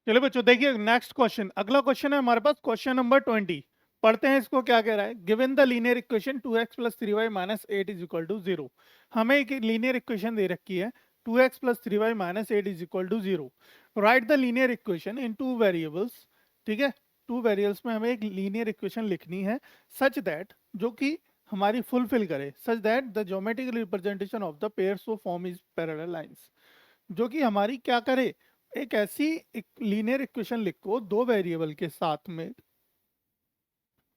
चलो बच्चों देखिए नेक्स्ट क्वेश्चन, अगला क्वेश्चन है हमारे पास क्वेश्चन नंबर 20। पढ़ते हैं इसको, क्या कह रहा है। Given the linear equation 2x plus 3y minus 8 is equal to 0। हमें एक लीनियर इक्वेशन दे रखी है 2x plus 3y minus 8 is equal to 0। Right the linear equation in two variables. ठीक है, टू वेरिएबल्स में हमें एक लीनियर इक्वेशन लिखनी है सच दैट, जो कि हमारी फुलफिल करे, such that the geometrical representation of the pairs of form is parallel lines. जो कि हमारी क्या करे, एक ऐसी एक लीनियर इक्वेशन लिखो दो वेरिएबल के साथ में।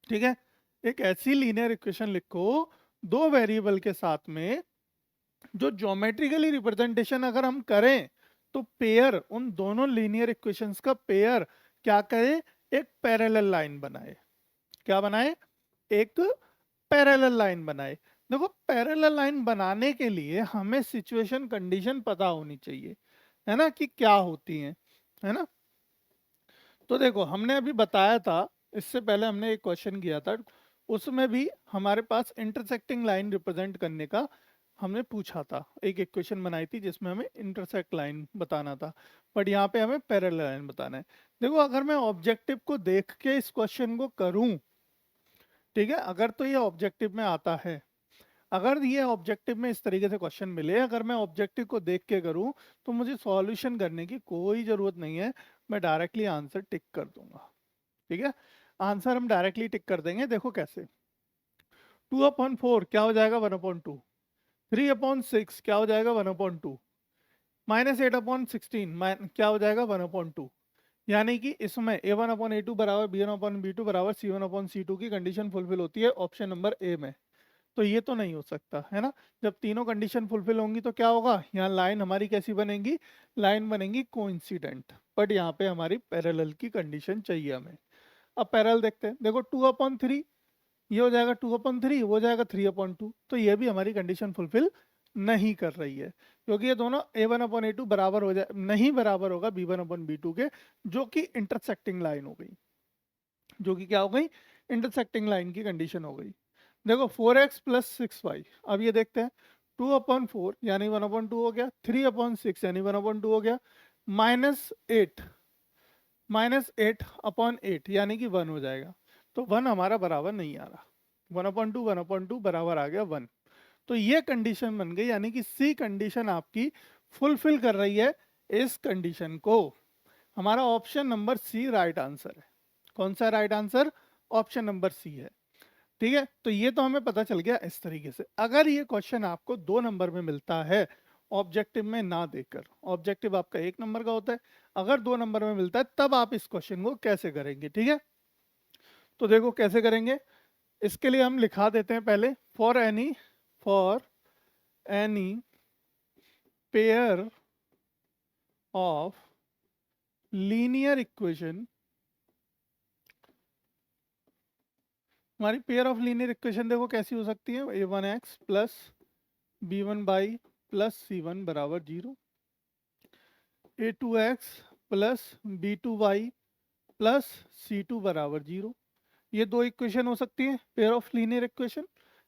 ठीक है, एक ऐसी लीनियर इक्वेशन लिखो दो वेरिएबल के साथ में, जो ज्योमेट्रिकली रिप्रेजेंटेशन अगर हम करें तो पेयर, उन दोनों लीनियर इक्वेशंस का पेयर क्या करे, एक पैरेलल लाइन बनाए। क्या बनाए, एक पैरेलल लाइन बनाए। देखो पैरेलल लाइन बनाने के लिए हमें सिचुएशन कंडीशन पता होनी चाहिए, है ना, कि क्या होती है ना। तो देखो हमने अभी बताया था, इससे पहले हमने एक क्वेश्चन किया था, उसमें भी हमारे पास इंटरसेक्टिंग लाइन रिप्रेजेंट करने का हमने पूछा था। एक इक्वेशन बनाई थी जिसमें हमें इंटरसेक्ट लाइन बताना था, बट यहाँ पे हमें पैरेलल लाइन बताना है। देखो अगर मैं ऑब्जेक्टिव को देख के इस क्वेश्चन को करूं, ठीक है, अगर तो ये ऑब्जेक्टिव में आता है, अगर ये ऑब्जेक्टिव में इस तरीके से क्वेश्चन मिले, अगर मैं ऑब्जेक्टिव को देख के करूं, तो मुझे सॉल्यूशन करने की कोई जरूरत नहीं है, मैं डायरेक्टली आंसर टिक कर दूंगा। ठीक है, आंसर हम डायरेक्टली टिक कर देंगे। देखो कैसे, 2/4 क्या हो जाएगा, 1/2। 3/6 क्या हो जाएगा, 1/2। -8/16 क्या हो जाएगा, 1/2। यानी कि इसमें A1/A2 बराबर B1/B2 बराबर C1/C2 की कंडीशन फुलफिल होती है ऑप्शन नंबर ए में। तो ये तो नहीं हो सकता, है ना। जब तीनों कंडीशन फुलफिल होंगी तो क्या होगा, यहाँ लाइन हमारी कैसी बनेगी, लाइन बनेगी कोइंसिडेंट, बट यहाँ पे हमारी पैरेलल की कंडीशन चाहिए हमें। अब पैरेलल देखते हैं, देखो 2/3 ये हो जाएगा, 2/3 वो जाएगा 3/2, तो ये भी हमारी कंडीशन फुलफिल नहीं कर रही है, क्योंकि ये दोनों A1/A2 बराबर हो जाए, नहीं बराबर होगा B1/B2 के, जो कि इंटरसेक्टिंग लाइन हो गई, जो कि क्या हो गई, इंटरसेक्टिंग लाइन की कंडीशन हो गई। देखो 4x प्लस 6y, अब ये देखते हैं, 2/4 यानी 1/2 हो गया, 3/6 यानी 1/2 हो गया, -8 -8/8 यानी कि 1 हो जाएगा। तो 1 हमारा बराबर नहीं आ रहा, 1/2 बराबर आ गया 1। तो ये कंडीशन बन गई, यानी कि सी कंडीशन आपकी फुलफिल कर रही है इस कंडीशन को। हमारा option number C right answer है। कौन सा right answer, option number C है। ठीक है, तो ये तो हमें पता चल गया इस तरीके से। अगर ये क्वेश्चन आपको 2 नंबर में मिलता है, ऑब्जेक्टिव में ना देकर, ऑब्जेक्टिव आपका 1 नंबर का होता है, अगर 2 नंबर में मिलता है तब आप इस क्वेश्चन को कैसे करेंगे। ठीक है, तो देखो कैसे करेंगे। इसके लिए हम लिखा देते हैं पहले, for any pair of linear equation, हमारी पेयर ऑफ लीनियर इक्वेशन देखो कैसी हो सकती है, a1x plus b1y plus c1 बराबर 0, a2x plus b2y plus c2 बराबर 0। ये दो इक्वेशन हो सकती है पेयर ऑफ लीनियर इक्वेशन,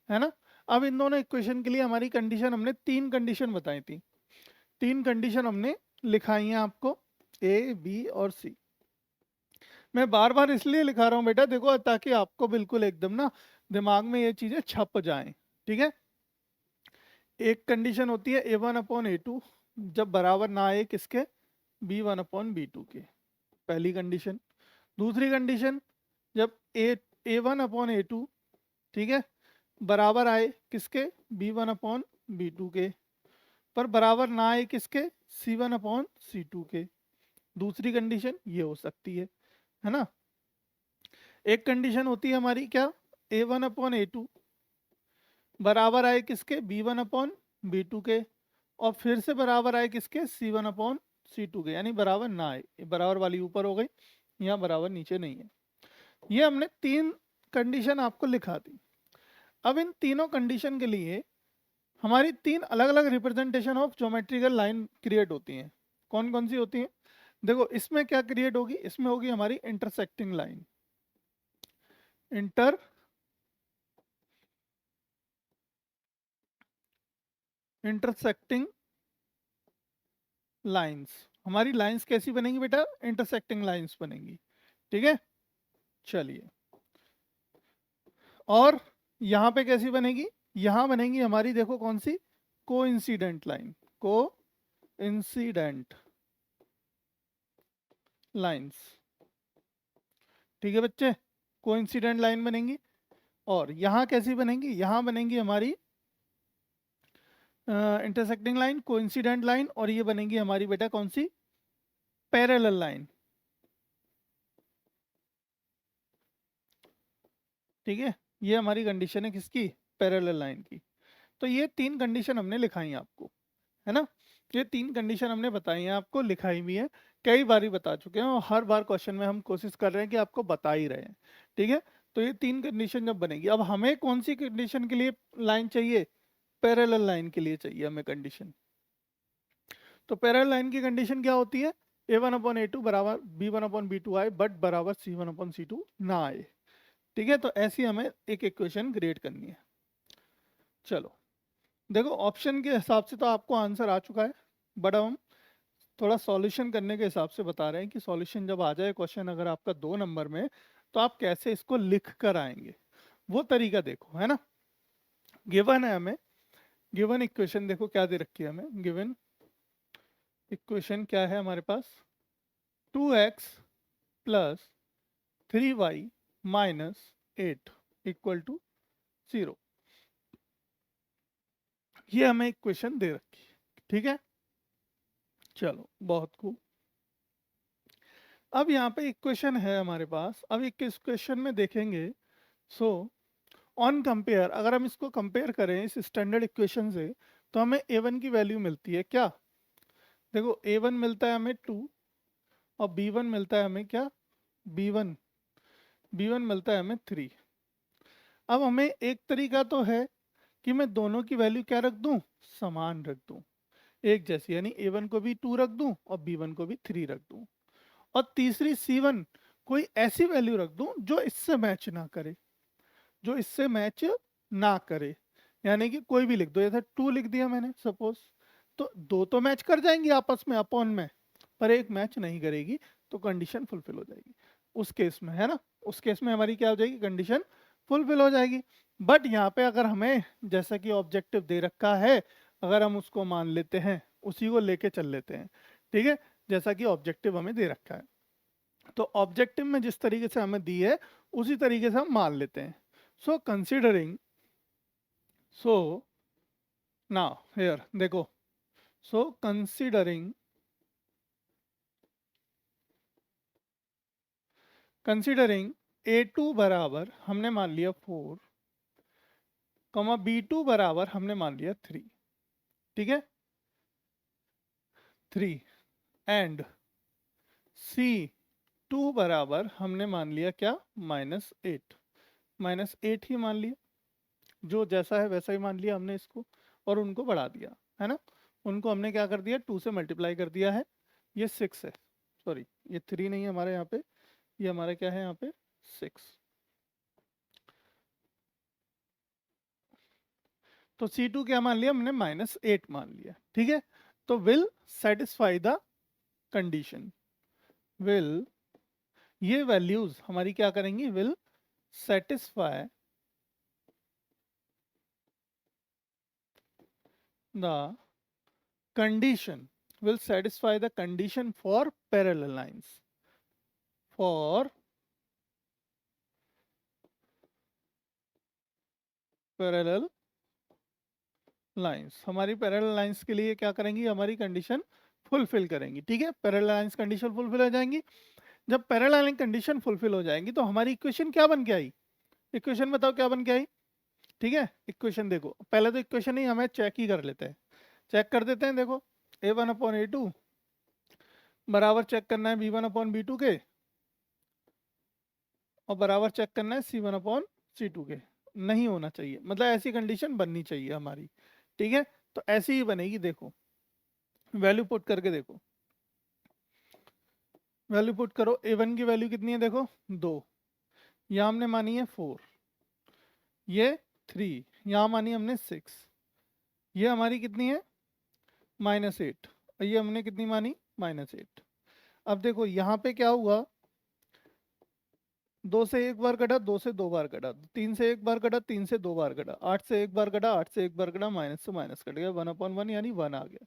है ना। अब इन दोनों इक्वेशन के लिए हमारी कंडीशन, हमने 3 कंडीशन बताई थी, 3 कंडीशन हमने लिखाई हैं आपको, ए बी और सी। मैं बार बार इसलिए लिखा रहा हूँ बेटा, देखो ताकि आपको बिल्कुल एकदम ना दिमाग में ये चीजें छप जाएं। ठीक है, एक कंडीशन होती है A1/A2 जब बराबर ना आए किसके, B1/B2 के, पहली कंडीशन। दूसरी कंडीशन, जब A1/A2, ठीक है, बराबर आए किसके, B1/B2 के, पर बराबर ना आए किसके, C1/C2 के। दूसरी कंडीशन ये हो सकती है ना। एक कंडीशन होती है हमारी क्या, A1/A2 बराबर आए किसके, B1/B2 के, और फिर से बराबर आए किसके, C1/C2 के, यानी बराबर ना आए। ये बराबर वाली ऊपर हो गई, यहाँ बराबर नीचे नहीं है। ये हमने 3 कंडीशन आपको लिखा दी। अब इन तीनों कंडीशन के लिए हमारी 3 अलग अलग representation of geometrical line create होती हैं। कौन कौन सी होती हैं, देखो इसमें क्या क्रिएट होगी, इसमें होगी हमारी इंटरसेक्टिंग लाइन, इंटरसेक्टिंग लाइंस हमारी लाइंस कैसी बनेंगी बेटा, इंटरसेक्टिंग लाइंस बनेंगी, ठीक है। चलिए, और यहाँ पे कैसी बनेगी, यहाँ बनेगी हमारी, देखो कौन सी, कोइंसिडेंट लाइन, कोइंसिडेंट लाइंस, ठीक है बच्चे, कोइंसिडेंट लाइन बनेंगी। और यहाँ कैसी बनेंगी, यहाँ बनेंगी हमारी इंटरसेक्टिंग लाइन, कोइंसिडेंट लाइन, और ये बनेगी हमारी बेटा कौन सी, पैरेलल लाइन, ठीक है। ये हमारी कंडीशन है किसकी, पैरेलल लाइन की। तो ये 3 कंडीशन हमने लिखाई है आपको, है ना। ये 3 कंडीशन हमने बताई हैं आपको, लिखाई भी है, कई बार ही बता चुके हैं, और हर बार क्वेश्चन में हम कोशिश कर रहे हैं कि आपको बता ही रहे हैं, ठीक है। तो ये 3 कंडीशन जब बनेगी, अब हमें कौन सी कंडीशन के लिए लाइन चाहिए, पैरेलल लाइन के लिए चाहिए हमें कंडीशन। तो पैरेलल लाइन की कंडीशन क्या होती है, a1/a2 बराबर b1/b2 आए बट बराबर c1/c2 ना आए, ठीक है। तो ऐसी हमें एक इक्वेशन क्रिएट करनी है। चलो देखो, ऑप्शन के हिसाब से तो आपको आंसर आ चुका है, बट हम थोड़ा सॉल्यूशन करने के हिसाब से बता रहे हैं कि सॉल्यूशन जब आ जाए क्वेश्चन अगर आपका 2 नंबर में, तो आप कैसे इसको लिख कर आएंगे, वो तरीका देखो, है ना। गिवन है हमें, गिवन इक्वेशन देखो क्या दे रखी है हमें, गिवन इक्वेशन क्या है हमारे पास, 2x plus 3y minus 8 equal to 0, ये हमें इक्वेशन दे रखी है, ठीक है। चलो बहुत खूब, अब यहाँ पे इक्वेशन है हमारे पास, अब इस क्वेश्चन में देखेंगे, सो ऑन कंपेयर, अगर हम इसको कंपेयर करें इस स्टैंडर्ड इक्वेशन से, तो हमें a1 की वैल्यू मिलती है क्या, देखो a1 मिलता है हमें 2, और b1 मिलता है हमें क्या, b1 b1 मिलता है हमें 3। अब हमें एक तरीका तो है कि मैं दोनों की वैल्यू क्या रख दूं, समान रख दूं, एक जैसी, यानी a1 को भी 2 रख दूं और b1 को भी 3 रख दूं, और तीसरी c1 कोई ऐसी वैल्यू रख दूं जो इससे मैच ना करे, जो इससे मैच ना करे, यानी कि कोई भी लिख दो, जैसे 2 लिख दिया मैंने सपोज, तो 2 तो मैच कर जाएंगी आपस में अपॉन में, पर एक मैच नहीं करेगी, तो कंडीशन फुलफिल हो जाएगी उस केस में, है ना। उस केस में हमारी क्या हो जाएगी, कंडीशन फुलफिल हो जाएगी। बट यहाँ पे अगर हमें जैसा कि ऑब्जेक्टिव दे रखा है, अगर हम उसको मान लेते हैं, उसी को लेके चल लेते हैं, ठीक है, जैसा कि ऑब्जेक्टिव हमें दे रखा है, तो ऑब्जेक्टिव में जिस तरीके से हमें दी है उसी तरीके से हम मान लेते हैं। So considering, so now here देखो, सो कंसिडरिंग a2 बराबर हमने मान लिया 4, कमा b2 बराबर हमने मान लिया 3, ठीक है, 3, एंड c2 बराबर हमने मान लिया क्या, -8, -8 ही मान लिया, जो जैसा है वैसा ही मान लिया हमने इसको, और उनको बढ़ा दिया, है ना। उनको हमने क्या कर दिया, 2 से मल्टीप्लाई कर दिया है, ये 6 है, सॉरी ये 3 नहीं है हमारे यहाँ पे, ये हमारा क्या है यहाँ पे 6, तो C2 क्या मान लिया हमने, -8 मान लिया, ठीक है। तो will satisfy the condition, will, ये वैल्यूज हमारी क्या करेंगी, will satisfy the condition, will satisfy the condition for parallel lines, for parallel lines, हमारी पैरेलल लाइंस के लिए क्या करेंगी, हमारी कंडीशन फुलफिल करेंगी, ठीक है। पैरेलल लाइंस कंडीशन फुलफिल हो जाएंगी, जब पैरेलल लाइन कंडीशन फुलफिल हो जाएंगी तो हमारी इक्वेशन क्या बन के आई, इक्वेशन बताओ क्या बन के आई, ठीक है। इक्वेशन देखो, पहले तो इक्वेशन ही हमें चेक ही कर लेते हैं, चेक कर देते हैं, देखो a1/a2 बराबर चेक करना है b1/b2 के, और बराबर चेक करना है c1/c2 के, नहीं होना चाहिए, मतलब ऐसी कंडीशन बननी चाहिए हमारी, ठीक है। तो ऐसी ही बनेगी, देखो वैल्यू पुट करके देखो, वैल्यू पुट करो, a1 की वैल्यू कितनी है, देखो 2, यहाँ हमने मानी है 4, ये 3, यहाँ मानी हमने 6, ये हमारी कितनी है -8, और ये हमने कितनी मानी -8। अब देखो यहाँ पे क्या हुआ, 2 से एक बार कटा, 2 से 2 बार कटा, 3 से एक बार कटा, 3 से 2 बार कटा, 8 से एक बार कटा, 8 से एक बार कटा, माइनस से माइनस कट गया, 1/1 यानी 1 आ गया।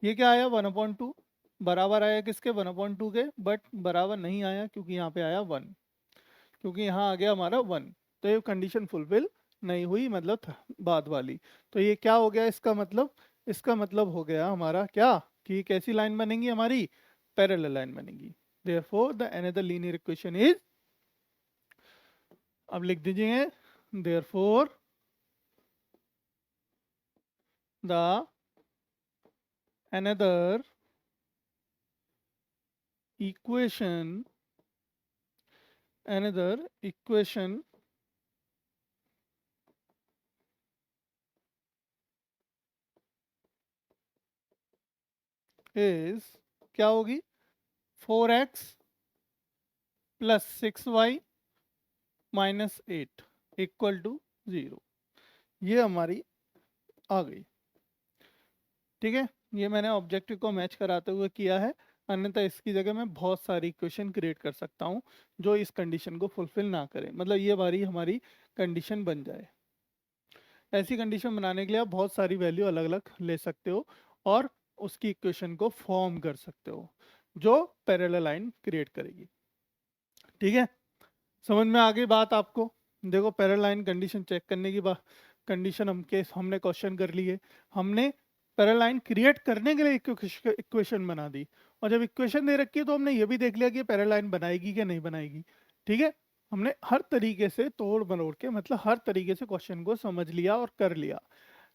ये क्या आया 1/2, बराबर आया किसके 1/2 के, बट बराबर नहीं आया क्योंकि यहाँ पे आया 1, क्योंकि यहाँ आ गया हमारा 1। तो ये कंडीशन फुलफिल नहीं हुई, मतलब बाद वाली। तो ये क्या हो गया इसका मतलब, इसका मतलब हो गया हमारा क्या, कि कैसी लाइन बनेगी हमारी, पैरेलल लाइन बनेगी। Therefore the another linear equation is, अब लिख दीजिए, therefore the another equation, another equation is क्या होगी, 4x plus 6y minus 8 equal to 0। ये हमारी आ गई, ठीक है। ये मैंने ऑब्जेक्टिव को मैच कराते हुए किया है, अन्यथा इसकी जगह मैं बहुत सारी इक्वेशन क्रिएट कर सकता हूँ जो इस कंडीशन को फुलफिल ना करें, मतलब ये बारी हमारी कंडीशन बन जाए। ऐसी कंडीशन बनाने के लिए आप बहुत सारी वैल्यू अलग अलग ले सकते हो और उसकी इक्वेशन को फॉर्म कर सकते हो जो पैरेलल लाइन क्रिएट करेगी, ठीक है। समझ में आ गई बात आपको। देखो पैरेलल लाइन कंडीशन चेक करने की बात, कंडीशन हमने क्वेश्चन कर लिए, हमने पैरेलल लाइन क्रिएट करने के लिए इक्वेशन बना दी, और जब इक्वेशन दे रखी है तो हमने ये भी देख लिया कि पैरेलल लाइन बनाएगी कि नहीं बनाएगी, ठीक है। हमने हर तरीके से तोड़ मरोड़ के, मतलब हर तरीके से क्वेश्चन को समझ लिया और कर लिया,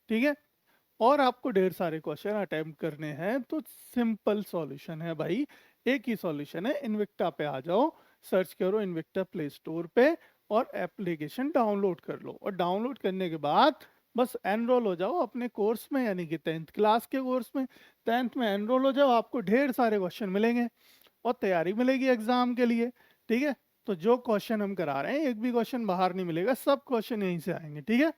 ठीक है। और आपको ढेर सारे क्वेश्चन अटेम्प्ट करने हैं, तो सिंपल सॉल्यूशन है भाई, एक ही सॉल्यूशन है, इनविक्टा पे आ जाओ, सर्च करो इनविक्टा प्ले स्टोर पे और एप्लीकेशन डाउनलोड कर लो, और डाउनलोड करने के बाद बस एनरोल हो जाओ अपने कोर्स में, यानी कि 10th क्लास के कोर्स में। 10th में एनरोल हो जाओ, आपको ढेर सारे क्वेश्चन मिलेंगे और तैयारी मिलेगी एग्जाम के लिए, ठीक है। तो जो क्वेश्चन हम करा रहे हैं, एक भी क्वेश्चन बाहर नहीं मिलेगा, सब क्वेश्चन यहीं से आएंगे, ठीक है।